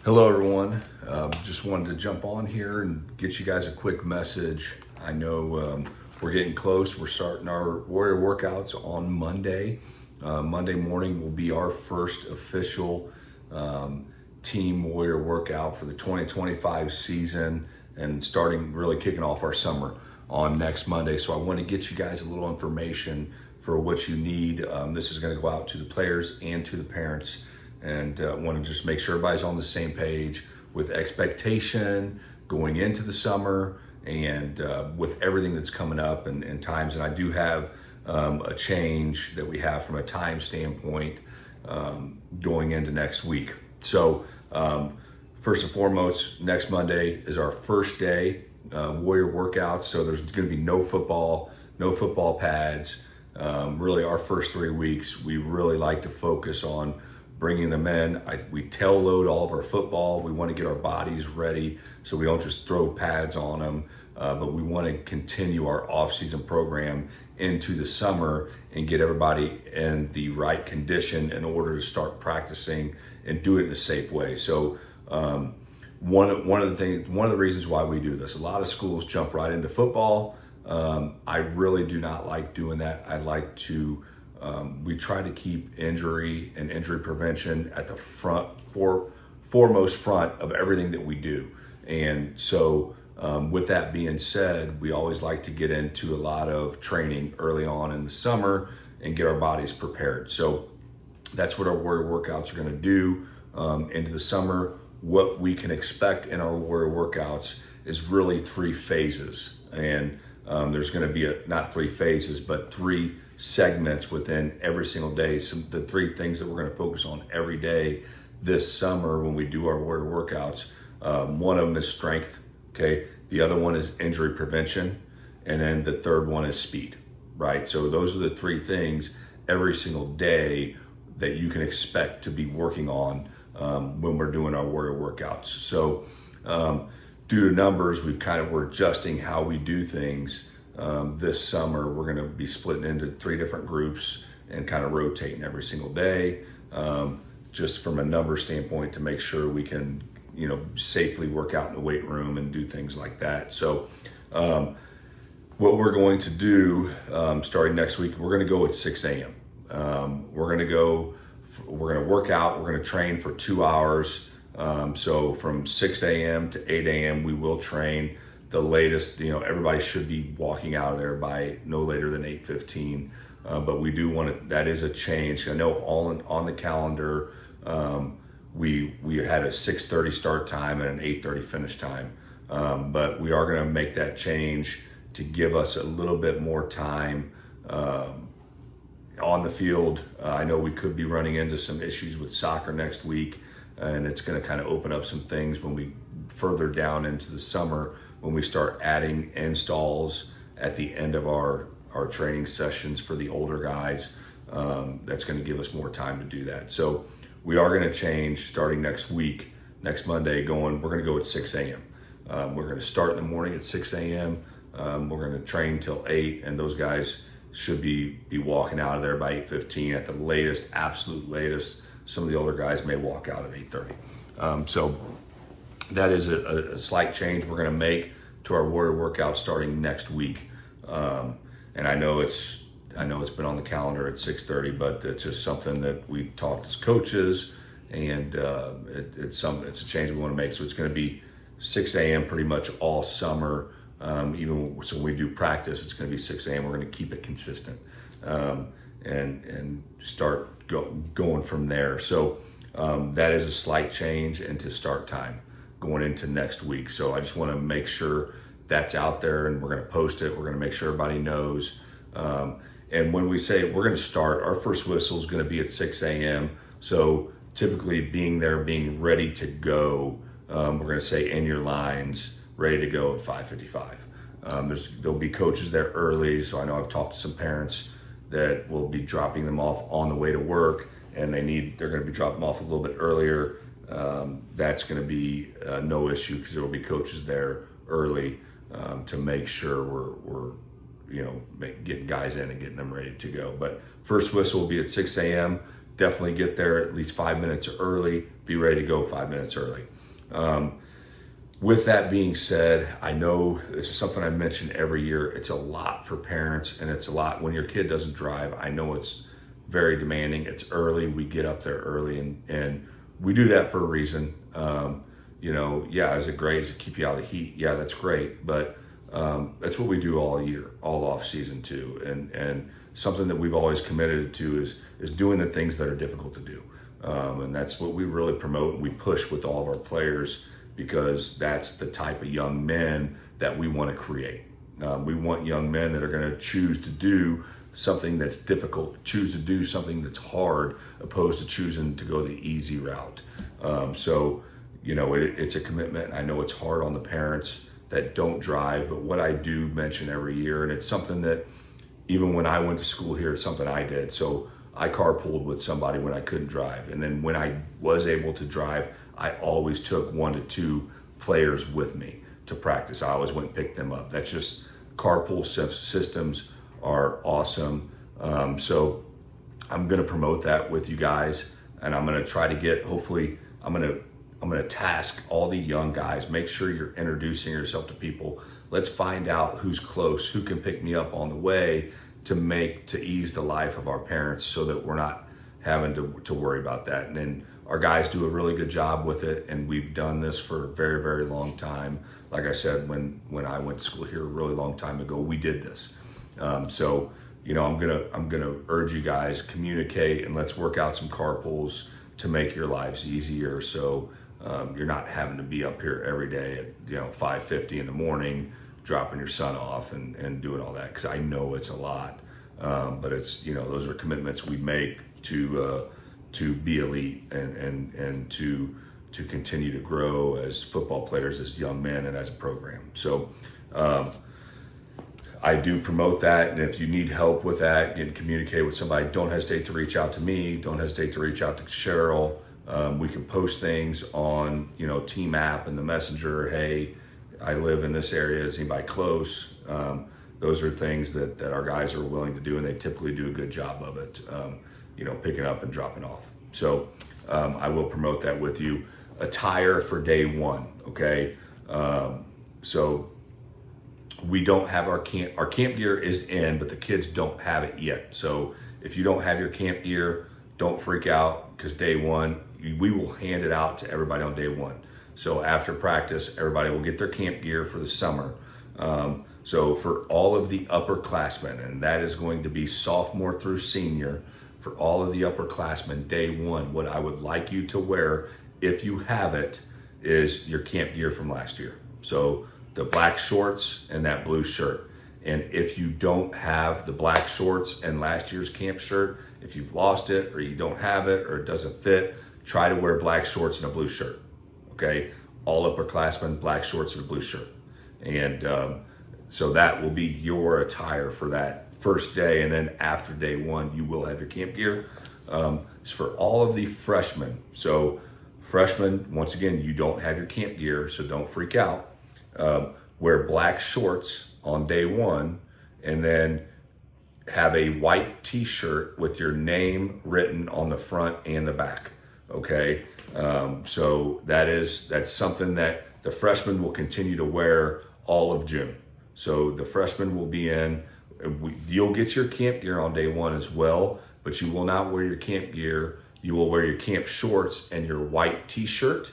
Hello, everyone. Just wanted to jump on here and get you guys a quick message. I know we're getting close. We're starting our warrior workouts on Monday. Monday morning will be our first official team warrior workout for the 2025 season and starting really kicking off our summer on next Monday. So I want to get you guys a little information for what you need. This is going to go out to the players and to the parents, and want to just make sure everybody's on the same page with expectation going into the summer and with everything that's coming up and times. And I do have a change that we have from a time standpoint going into next week. So first and foremost, next Monday is our first day warrior workouts. So there's going to be no football pads. Really our first 3 weeks, we really like to focus on bringing them in. We tail load all of our football. We want to get our bodies ready so we don't just throw pads on them, but we want to continue our off-season program into the summer and get everybody in the right condition in order to start practicing and do it in a safe way. So one of the reasons why we do this, a lot of schools jump right into football. I really do not like doing that. I like to we try to keep injury and injury prevention at the foremost front of everything that we do. And so with that being said, we always like to get into a lot of training early on in the summer and get our bodies prepared. So that's what our warrior workouts are going to do into the summer. What we can expect in our warrior workouts is really 3 phases. And there's going to be not 3 phases, but 3 segments within every single day. So the 3 things that we're going to focus on every day this summer when we do our warrior workouts. One of them is strength. Okay. The other one is injury prevention. And then the third one is speed, right? So those are the 3 things every single day that you can expect to be working on when we're doing our warrior workouts. So due to numbers, we're adjusting how we do things. This summer, we're going to be splitting into 3 different groups and kind of rotating every single day, just from a number standpoint to make sure we can, safely work out in the weight room and do things like that. So what we're going to do starting next week, we're going to go at 6 a.m. We're going to work out, we're going to train for 2 hours. So from 6 a.m. to 8 a.m. we will train. The latest, everybody should be walking out of there by no later than 8:15. But we do want to, that is a change. I know on the calendar, we had a 6:30 start time and an 8:30 finish time. But we are going to make that change to give us a little bit more time on the field. I know we could be running into some issues with soccer next week, and it's going to kind of open up some things when we further down into the summer, when we start adding installs at the end of our training sessions for the older guys. That's going to give us more time to do that. So we are going to change starting next week, next Monday, we're going to go at 6 a.m. We're going to start in the morning at 6 a.m. We're going to train till 8, and those guys should be walking out of there by 8:15 at the latest, absolute latest. Some of the older guys may walk out at 8:30. So that is a slight change we're going to make to our warrior workout starting next week. And I know it's been on the calendar at 6:30, but it's just something that we talked as coaches, and it's a change we want to make. So it's going to be 6 a.m. pretty much all summer. Even so, when we do practice, it's going to be 6 a.m. We're going to keep it consistent and start going from there. So that is a slight change into start time going into next week. So I just want to make sure that's out there, and we're going to post it. We're going to make sure everybody knows. And when we say we're going to start, our first whistle is going to be at 6 a.m. So typically being ready to go, we're going to say in your lines, ready to go at 5:55. There'll be coaches there early. So I know I've talked to some parents that will be dropping them off on the way to work, and they're going to be dropping them off a little bit earlier. That's going to be no issue, because there will be coaches there early to make sure we're getting guys in and getting them ready to go. But first whistle will be at 6 a.m. definitely get there at least 5 minutes early. Be ready to go 5 minutes early. With that being said, I know this is something I mention every year. It's a lot for parents, and it's a lot when your kid doesn't drive. I know it's very demanding. It's early. We get up there early, and we do that for a reason. Yeah, is it great? Does it keep you out of the heat? Yeah, that's great. But that's what we do all year, all off season too. And something that we've always committed to is doing the things that are difficult to do. And that's what we really promote and we push with all of our players, because that's the type of young men that we want to create. We want young men that are going to choose to do something that's difficult, choose to do something that's hard, opposed to choosing to go the easy route. It's a commitment. I know it's hard on the parents that don't drive, but what I do mention every year, and it's something that even when I went to school here, it's something I did. So I carpooled with somebody when I couldn't drive. And then when I was able to drive, I always took 1 to 2 players with me to practice. I always went and picked them up. That's just, carpool systems are awesome. So I'm going to promote that with you guys, and I'm going to try to get, hopefully, I'm going to task all the young guys. Make sure you're introducing yourself to people. Let's find out who's close, who can pick me up on the way to ease the life of our parents, so that we're not having to worry about that. And then our guys do a really good job with it, and we've done this for a very, very long time. Like I said, when I went to school here a really long time ago, we did this. I'm gonna urge you guys, communicate, and let's work out some carpools to make your lives easier. So you're not having to be up here every day at 5:50 in the morning, dropping your son off and doing all that, because I know it's a lot. But it's, those are commitments we make to be elite and to continue to grow as football players, as young men, and as a program. So I do promote that, and if you need help with that, getting communicate with somebody, don't hesitate to reach out to me. Don't hesitate to reach out to Cheryl. We can post things on Team App and the Messenger. Hey, I live in this area. Is anybody close? Those are things that our guys are willing to do, and they typically do a good job of it. Picking up and dropping off. So I will promote that with you. Attire for day one, okay? So we don't have our camp gear is in, but the kids don't have it yet. So if you don't have your camp gear, don't freak out, because day one, we will hand it out to everybody on day one. So after practice, everybody will get their camp gear for the summer. So for all of the upperclassmen, and that is going to be sophomore through senior, for all of the upperclassmen, day one, what I would like you to wear, if you have it, is your camp gear from last year. So the black shorts and that blue shirt. And if you don't have the black shorts and last year's camp shirt, if you've lost it or you don't have it or it doesn't fit, try to wear black shorts and a blue shirt, okay? All upperclassmen, black shorts and a blue shirt. And so that will be your attire for that first day, and then after day one, you will have your camp gear. It's for all of the freshmen. So freshmen, once again, you don't have your camp gear, so don't freak out. Wear black shorts on day one, and then have a white t-shirt with your name written on the front and the back, okay? So that's something that the freshmen will continue to wear all of June. So the freshmen will be in. You'll get your camp gear on day one as well, but you will not wear your camp gear. You will wear your camp shorts and your white t-shirt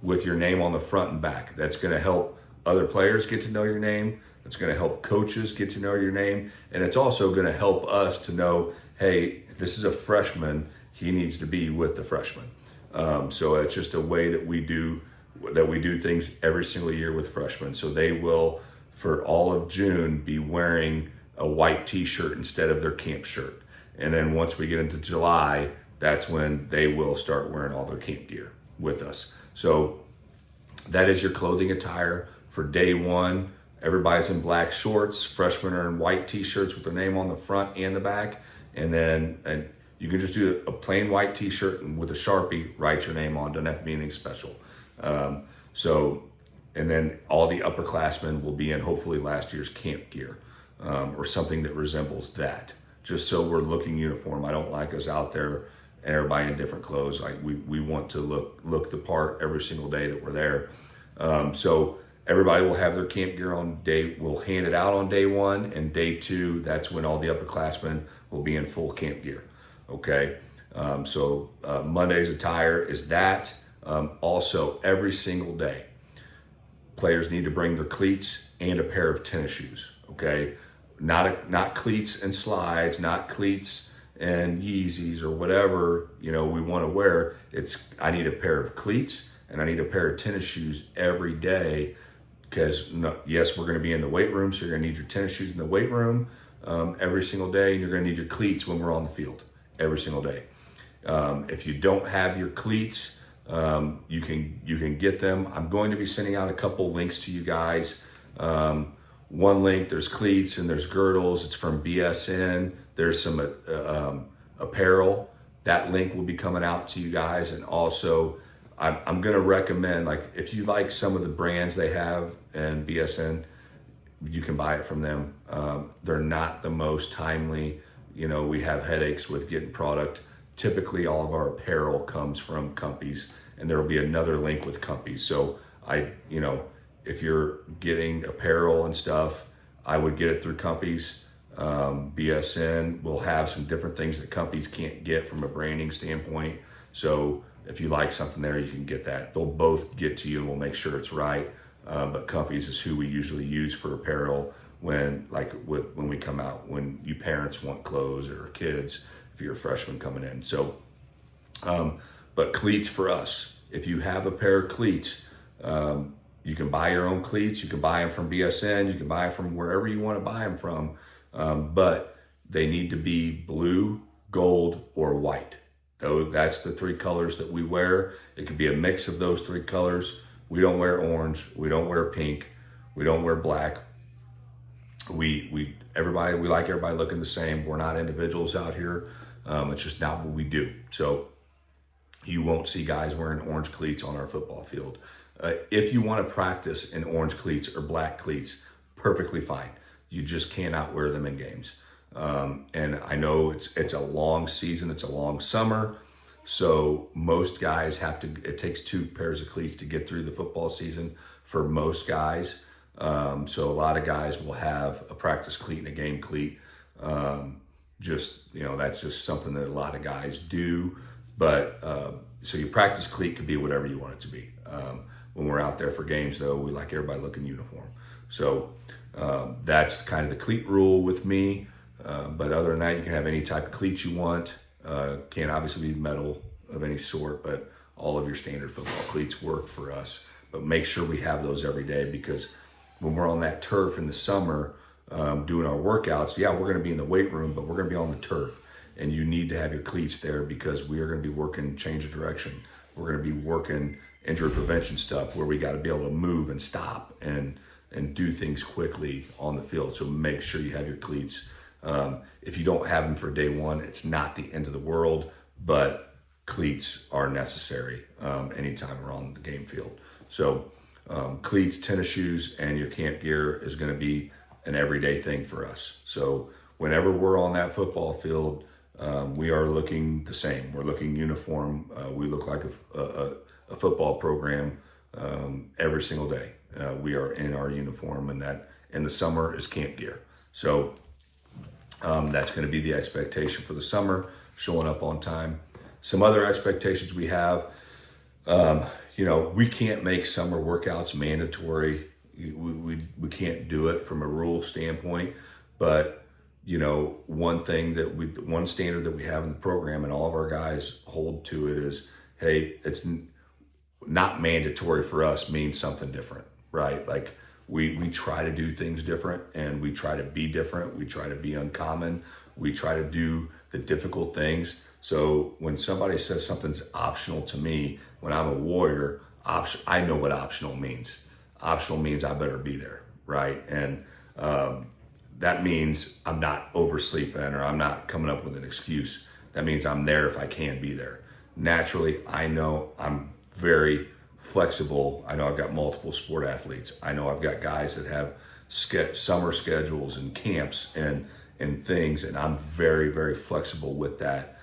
with your name on the front and back. That's going to help other players get to know your name. It's going to help coaches get to know your name. And it's also going to help us to know, hey, this is a freshman. He needs to be with the freshmen. So it's just a way that we do things every single year with freshmen. So they will, for all of June, be wearing a white t-shirt instead of their camp shirt. And then once we get into July, that's when they will start wearing all their camp gear with us. So that is your clothing attire for day one. Everybody's in black shorts. Freshmen are in white t-shirts with their name on the front and the back. And you can just do a plain white t-shirt and with a Sharpie, write your name on. Doesn't have to be anything special. And then all the upperclassmen will be in hopefully last year's camp gear, or something that resembles that, just so we're looking uniform. I don't like us out there and everybody in different clothes. Like we want to look the part every single day that we're there. So everybody will have their camp gear on day. We'll hand it out on day 1, and day 2, that's when all the upperclassmen will be in full camp gear. Okay. So Monday's attire is that. Also, every single day, players need to bring their cleats and a pair of tennis shoes. Okay, not cleats and slides, not cleats and Yeezys or whatever we want to wear. I need a pair of cleats and I need a pair of tennis shoes every day, because yes, we're going to be in the weight room, so you're going to need your tennis shoes in the weight room every single day, and you're going to need your cleats when we're on the field every single day. If you don't have your cleats, you can get them. I'm going to be sending out a couple links to you guys. One link, there's cleats and there's girdles. It's from BSN. There's some apparel. That link will be coming out to you guys. And also, I'm going to recommend, like, if you like some of the brands they have in BSN, you can buy it from them. They're not the most timely. We have headaches with getting product. Typically, all of our apparel comes from companies, and there will be another link with companies. So if you're getting apparel and stuff, I would get it through companies. BSN will have some different things that companies can't get from a branding standpoint. So if you like something there, you can get that. They'll both get to you, and we'll make sure it's right. But companies is who we usually use for apparel when we come out, when you parents want clothes, or kids, if you're a freshman coming in. So, but cleats for us, if you have a pair of cleats, you can buy your own cleats. You can buy them from BSN. You can buy them from wherever you want to buy them from. But they need to be blue, gold, or white. That's the 3 colors that we wear. It could be a mix of those 3 colors. We don't wear orange. We don't wear pink. We don't wear black. We like everybody looking the same. We're not individuals out here. It's just not what we do. So you won't see guys wearing orange cleats on our football field. If you want to practice in orange cleats or black cleats, perfectly fine. You just cannot wear them in games. And I know it's a long season. It's a long summer. So most guys it takes 2 pairs of cleats to get through the football season for most guys. So a lot of guys will have a practice cleat and a game cleat. That's just something that a lot of guys do. But so your practice cleat could be whatever you want it to be. When we're out there for games, though, we like everybody looking uniform. So that's kind of the cleat rule with me. But other than that, you can have any type of cleats you want. Can't obviously be metal of any sort, but all of your standard football cleats work for us. But make sure we have those every day, because when we're on that turf in the summer doing our workouts, we're going to be in the weight room, but we're going to be on the turf. And you need to have your cleats there, because we are going to be working change of direction. We're going to be working injury prevention stuff where we got to be able to move and stop and do things quickly on the field. So make sure you have your cleats. If you don't have them for day 1, it's not the end of the world, but cleats are necessary anytime we're on the game field. So cleats, tennis shoes, and your camp gear is going to be an everyday thing for us. So whenever we're on that football field, we are looking the same. We're looking uniform. We look like a football program every single day. We are in our uniform, and that in the summer is camp gear. So that's going to be the expectation for the summer, showing up on time. Some other expectations we have, we can't make summer workouts mandatory. We can't do it from a rule standpoint, but one standard that we have in the program, and all of our guys hold to it, is, hey, it's not mandatory for us means something different, right? Like we try to do things different, and we try to be different. We try to be uncommon. We try to do the difficult things. So when somebody says something's optional to me, when I'm a warrior, I know what optional means. Optional means I better be there, right? And that means I'm not oversleeping, or I'm not coming up with an excuse. That means I'm there if I can be there. Naturally, I know I'm very flexible. I know I've got multiple sport athletes. I know I've got guys that have summer schedules and camps and things, and I'm very, very flexible with that.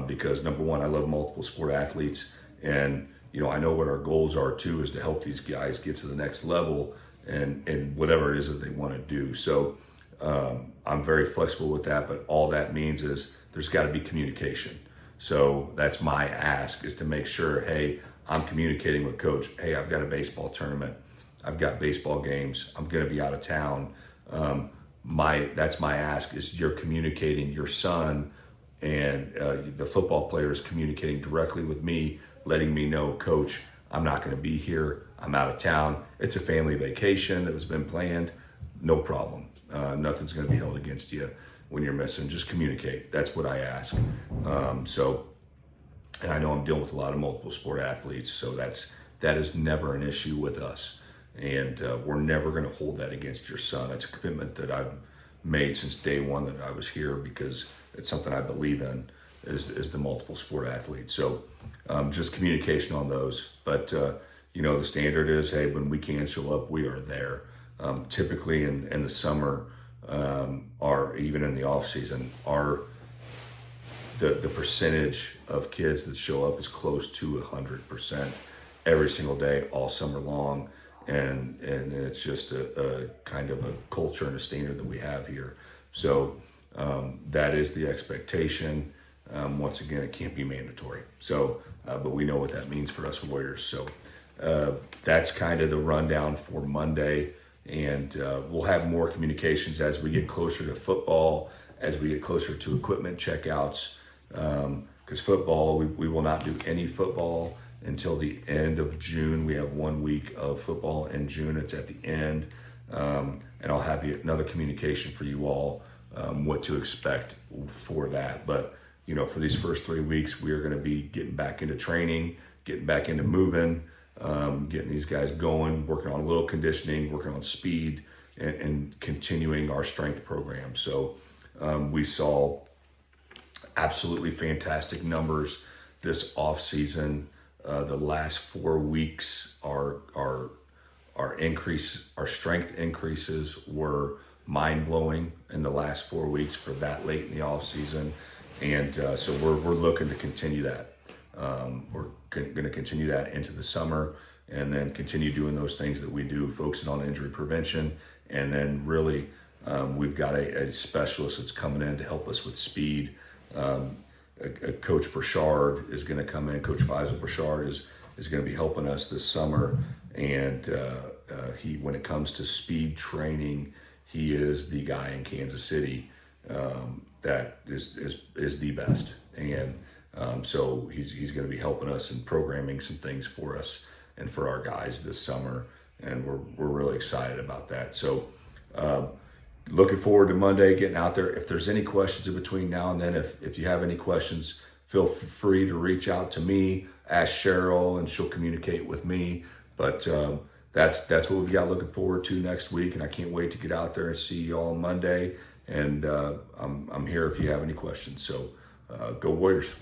because number one, I love multiple sport athletes, and I know what our goals are too, is to help these guys get to the next level and whatever it is that they want to do. So I'm very flexible with that, but all that means is there's got to be communication. So that's my ask, is to make sure, hey, I'm communicating with coach. Hey, I've got a baseball tournament. I've got baseball games. I'm going to be out of town. That's my ask, is you're communicating, your son and the football player is communicating directly with me, letting me know, coach, I'm not going to be here. I'm out of town. It's a family vacation that has been planned. No problem. Nothing's going to be held against you when you're missing. Just communicate. That's what I ask. And I know I'm dealing with a lot of multiple sport athletes, so that is never an issue with us. And we're never going to hold that against your son. That's a commitment that I've made since day one that I was here, because it's something I believe in, is the multiple sport athlete. So just communication on those. But the standard is, hey, when we can show up, we are there. Typically in the summer, or even in the off season, the percentage of kids that show up is close to 100% every single day, all summer long. And it's just a kind of a culture and a standard that we have here. So that is the expectation. Once again, it can't be mandatory. So, but we know what that means for us Warriors. So that's kind of the rundown for Monday. And we'll have more communications as we get closer to football, as we get closer to equipment checkouts. Because football, we will not do any football until the end of June. We have 1 week of football in June. It's at the end. And I'll have another communication for you all, what to expect for that. But, for these first 3 weeks, we are going to be getting back into training, getting back into moving, getting these guys going, working on a little conditioning, working on speed, and continuing our strength program. So we saw absolutely fantastic numbers this off season. The last 4 weeks, our strength increases were mind blowing in the last 4 weeks for that late in the off season, and so we're looking to continue that. We're going to continue that into the summer, and then continue doing those things that we do, focusing on injury prevention, and then really we've got a specialist that's coming in to help us with speed. Coach Burchard is going to come in. Coach Faisal Burchard is going to be helping us this summer, and when it comes to speed training, he is the guy in Kansas City that is the best, and so he's going to be helping us and programming some things for us and for our guys this summer, and we're really excited about that. So. Looking forward to Monday, getting out there. If there's any questions in between now and then, if you have any questions, feel free to reach out to me, ask Cheryl, and she'll communicate with me. But that's what we've got looking forward to next week, and I can't wait to get out there and see you all on Monday. And I'm here if you have any questions. So go Warriors.